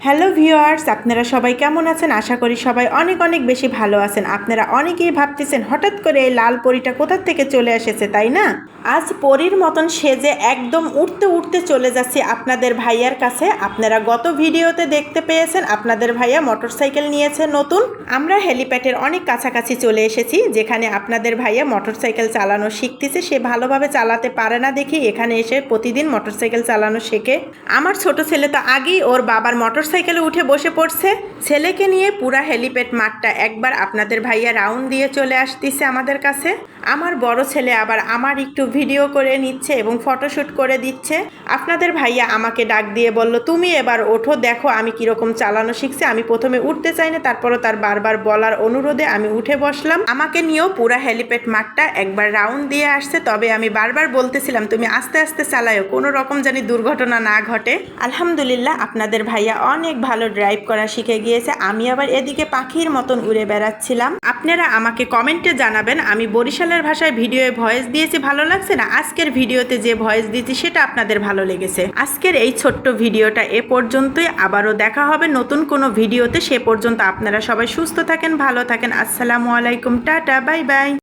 Hello viewers, আপনারা সবাই কেমন আছেন? আশা করি সবাই অনেক অনেক বেশি ভালো আছেন। আপনারা অনেকেই ভাবতেছেন হঠাৎ করে এই লাল পরীটা কোথা থেকে চলে এসেছে, তাই না? আজ পরীর মতন সেজে একদম উঠতে উঠতে চলে যাচ্ছি আপনাদের ভাইয়ার কাছে। আপনারা গত ভিডিওতে দেখতে পেয়েছেন আপনাদের ভাইয়া মোটরসাইকেল নিয়েছে নতুন। আমরা হেলিপ্যাডের অনেক কাছাকাছি চলে এসেছি, যেখানে আপনাদের ভাইয়া মোটরসাইকেল চালানো শিখতেছে। সে ভালোভাবে চালাতে পারে না দেখি এখানে এসে প্রতিদিন মোটরসাইকেল চালানো শেখে। আমার ছোট ছেলে তো আগেই ওর বাবার মোটরসাইকেলে উঠে বসে পড়ছে। ছেলেকে নিয়ে পুরা হেলিপ্যাড মাঠটা একবার আপনাদের ভাইয়া রাউন্ড দিয়ে চলে আসতেছে আমাদের কাছে। আমার বড় ছেলে আবার আমার একটু ভিডিও করে নিচ্ছে এবং ফটোশ্যুট করে দিচ্ছে। আপনাদের ভাইয়া আমাকে ডাক দিয়ে বলল, তুমি এবার ওঠো, দেখো আমি কিরকম চালানো শিখছি। আমি প্রথমে উঠতে চাই না, তারপরও তার বারবার বলার অনুরোধে আমি উঠে বসলাম। আমাকে নিয়েও পুরা হেলিপ্যাড মাঠটা একবার রাউন্ড দিয়ে আসছে। তবে আমি বারবার বলতেছিলাম তুমি আস্তে আস্তে চালায়ও, কোনো রকম জানি দুর্ঘটনা না ঘটে। আলহামদুলিল্লাহ আপনাদের ভাইয়া অনেক ভালো ড্রাইভ করা শিখে গিয়েছে। আমি আবার এদিকে পাখির মতন উড়ে বেড়াচ্ছিলাম। আপনারা আমাকে কমেন্টে জানাবেন আমি বরিশালের ভাষায় ভিডিওয়ে ভয়েস দিয়েছি ভালো লাগছে না আজকের ভিডিওতে যে ভয়েস দিয়েছি সেটা আপনাদের ভালো লেগেছে। আজকের এই ছোট্ট ভিডিওটা এ পর্যন্তই। আবারও দেখা হবে নতুন কোনো ভিডিওতে। সে পর্যন্ত আপনারা সবাই সুস্থ থাকেন, ভালো থাকেন। আসসালামু আলাইকুম, টাটা, বাই বাই।